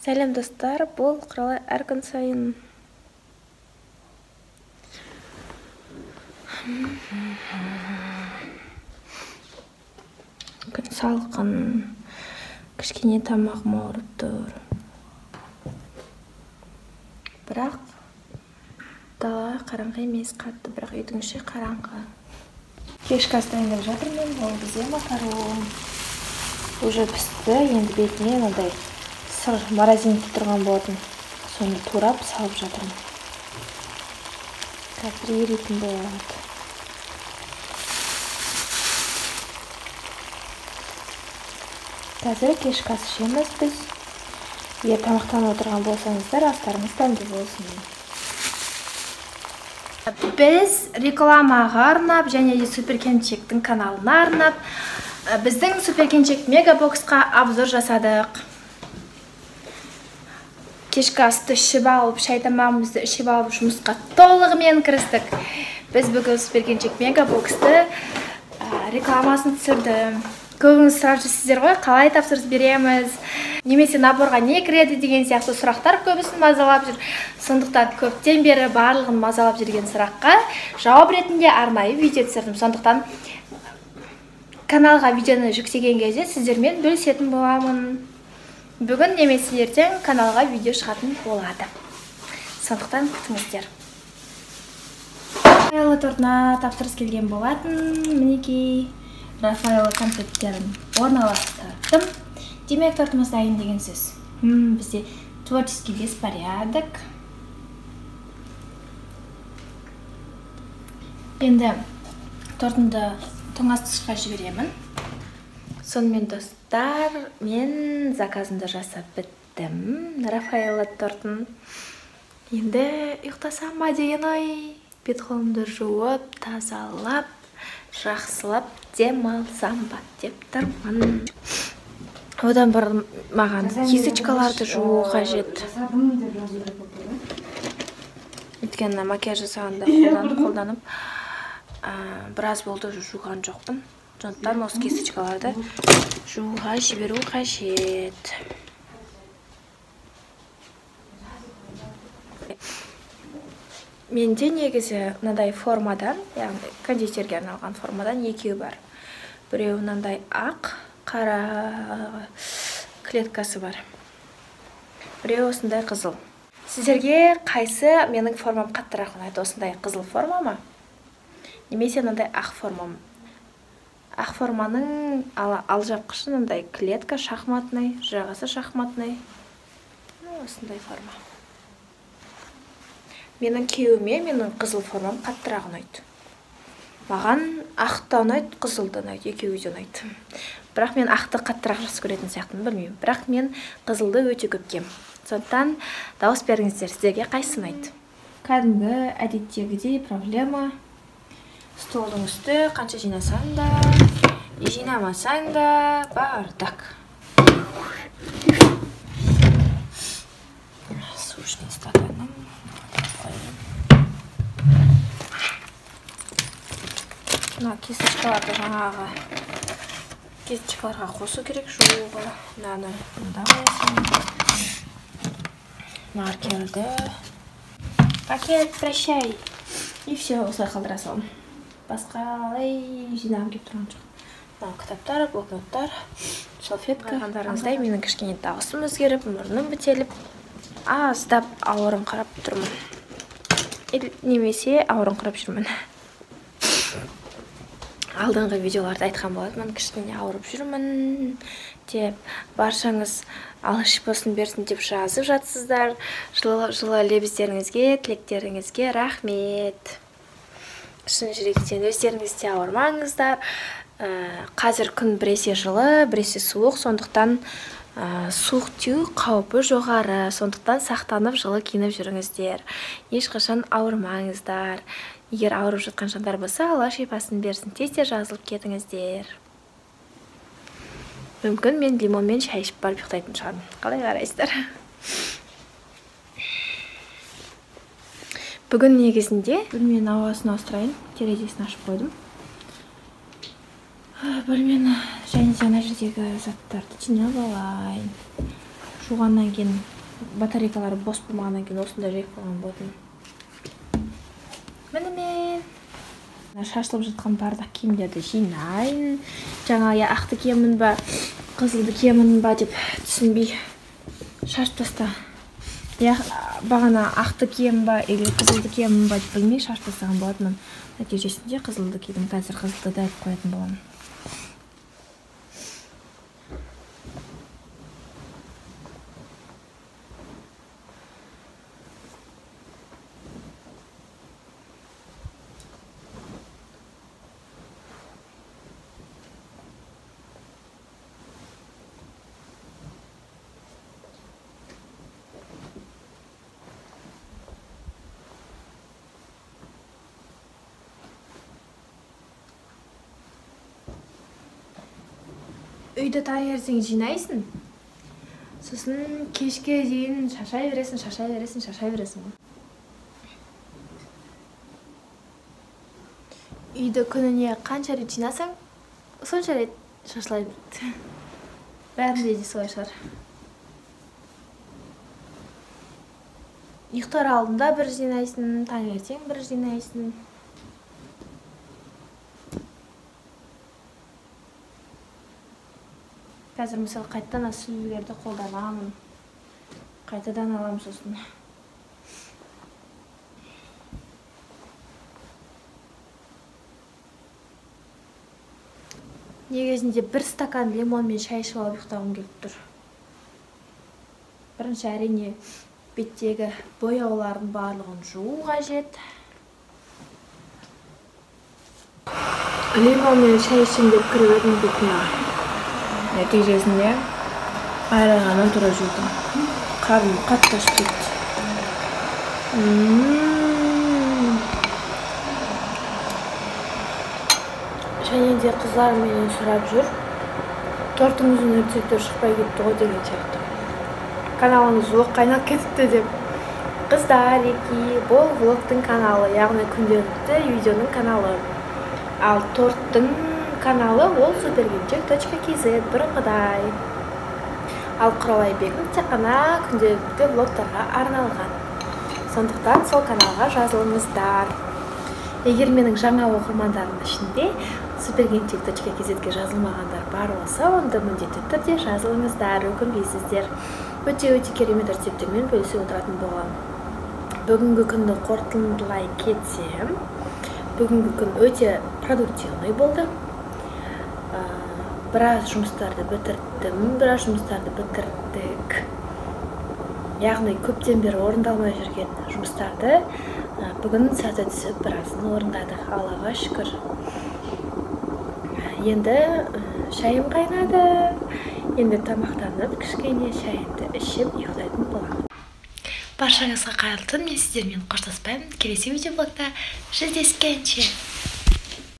Сәлем достар, бұл құралай әр күн сайын. Күн салқын, кішкене тамағым ауырып тұр. Бірақ дала қараңғы емес, қатты, бірақ үйдің іші қараңғы. Кешкі ас дайындап жатырмын, ол бізде макарон. Уже пісті, енді бетіне мынадай сыр морозилкада тұрған болатын. Соны турап салып жатырмын. Қазір еритін болады. Қазір кешкі ас ішеміз біз. Егер тамақтанып отырған болсаңыздар, астарыңыз дәмді болсын. Біз рекламаға арнап және де Суперкенчектің каналына арнап біздің Суперкенчек Мегабоксқа обзор жасадық. Кешкі асты ішіп алып, шай тамағымызды ішіп алып, жұмысқа толығымен кірістік. Біз бүгін Суперкенчек Мегабоксты рекламасын түсірдім. Көбіңіз сұрап жүрсіздер ғой, қалай тапсырыс береміз, немесе наборға не кіреді деген сияқты сұрақтар көбісін мазалап жүр. Сондықтан көптен бері барлығын мазалап жүрген сұраққа жауап ретінде арнайы видео түсірдім. Сондықтан каналға видеоны жүктеген кезде сіздермен бөлісетін боламын. Бүгін немесе ертең каналға видео шығатын болады. Сондықтан күтіңіздер. Рафаэлло тортына тапсырыс келген болатын. Мінекей Рафаэлло конфеттерін орналастырдым. Демек, тортымыз дайын деген сөз. Бізде творческий беспорядок. Енді тортымды тоңазытқышқа жіберемін. Сонымен достар, мен заказымды жасап біттім. Рафаэлло тортын. Енді ұйықтасам ба деген ой. Бет-қолымды жуып, тазалап, жақсылап демалсам ба деп тұрмын. Одан бір маған кисточкаларды жуу қажет. Өйткені макияж жасағанда қолданып біраз болды жуған жоқпын. Сондықтан осы кисточкаларды жууға жіберу қажет. Менде негізі мынадай формадан, яғни кондитерге арналған формадан екеуі бар. Біреуі мынандай ақ, қара клеткасы бар. Біреуі осындай қызыл. Сіздерге қайсы менің формам қаттырақ ұнайды? Осындай қызыл форма ма? Немесе мынандай ақ формам? Ақ форманың алжапқышы мынандай клетка шахматный, жағасы шахматный. Осындай форма. Менің күйеуіме менің қызыл формам қаттырақ ұнайды. Маған ақты ұнайды, қызылды ұнайды, екеуі де ұнайды. Бірақ мен ақты қаттырақ жақсы көретін сияқтымын, білмеймін. Бірақ мен қызылды өте көп кем. Сондықтан дауыс беріңіздер, сіздерге қайсы ұнайды? Кәдімгі әдеттегідей проблема. Столдың үсті қанша жинасаң да, жинамасаң да бардак. Сушный стаканым. Кисточкаларды жаңағы кисточкаларға қосу керек жууға. Мынаны мында қоясың. Маркерді. Пакет, прощай. И все, осылай қалдыра салым. Басқалай жинағым келіп тұрған жоқ. Кітаптар, блокноттар, салфетка. Қандарыңыздай менің кішкене дауысым өзгеріп, мұрным бітеліп, аздап ауырыңқырап тұрмын. Немесе ауырыңқырап жүрмін. Алдыңғы видеоларды айтқан болатынмын, кішкене ауырып жүрмін деп, баршаңыз алғыс болсын берсін деп жазып жатсыздар. Жылы лебіздеріңізге, тілектеріңізге рахмет. Шын жүректен өздеріңізде ауырмаңыздар. Қазір күн біресе жылы, біресе суық, сондықтан суық тию қаупі жоғары. Сондықтан сақтанып жылы киініп жүріңіздер. Ешқашан ауырмаңыздар. Егер ауырып жатқан жандар болса, Алла шипасын берсін, тезде жазылып кетіңіздер. Мүмкін мен лимонмен шай ішіп барып ұйықтайтын шығармын. Қалай қарайсыздар? Бүгін негізінде бөлменің ауасын ауыстырайын, терезесін ашып қойдым. Бөлмені және ана жердегі заттарды жинап алайын. Жуғаннан кейін батарейкалары бос болмағаннан кейін осында жайып қойған болатын. Міне мен шашылып жатқан бардақ киімдерді жинайын. Жаңа ақты киемін ба, қызылды киемін ба деп түсінбей шашып таста. Бағана ақты кием ба, или қызылды киемін ба деп білмей шашып тастаған болатынмын. Нәтижесінде қызылды кидім, қазір қызылды да айтып қоятын боламын. Үйді таңертең жинайсың, сосын кешке дейін шашай бересің. Үйді күніне қанша рет жинасаң, сонша рет шашылай береді. Бәрінде де солай шығар. Ұйықтар алдында бір жинайсың, таңертең бір жинайсың. Қазір мысалы қайтадан сүзгілерді қолданамын. Қайтадан алам сосын. Негізінде бір стакан лимонмен шай ішіп алып ұйықтағым келіп тұр. Бірінші әрине беттегі бояулардың барлығын жуу қажет. Лимонмен шай ішем деп кіріп едім бетіне. Нәтижесінде айрағаннан тұра жүрдім. Қарным қатты ашып кетті. Және де қыздар менен сұрап жүр. Тортыңыздың рецептері шықпай кетті ғой деген сияқты. Каналыңыз влог қайнап кетіпті деп. Қыздар, бұл влогтың каналы, яғни күнделікті видеоның каналы. Ал торттың каналы ол supergenчек.kz бұрынғыдай. Ал Құралайбектің тек қана күнделікті влогтарға арналған. Сондықтан сол каналға жазылыңыздар. Егер менің жаңа оқырмандарымның ішінде supergenчек.kz-ге жазылмағандар бар болса, онда міндетті түрде жазылыңыздар, өкінбейсіздер. Өте керемет рецептермен бөлісіп отыратын болған. Бүгінгі күнді қорытындылай кетсем, бүгінгі күн өте продуктивный болды. Біраз жұмыстарды бітірдік. Яғни көптен бері орындалмай жүрген жұмыстарды бүгін сәті түсіп біразын орындадық. Аллаға шүкір. Енді шайым қайнады. Енді тамақтанып, кішкене шайымды ішіп ұйықтайтын боламын. Баршаңызға қайырлы түн, мен сіздермен қоштаспаймын. Келесі видеоблогта жүздескенше.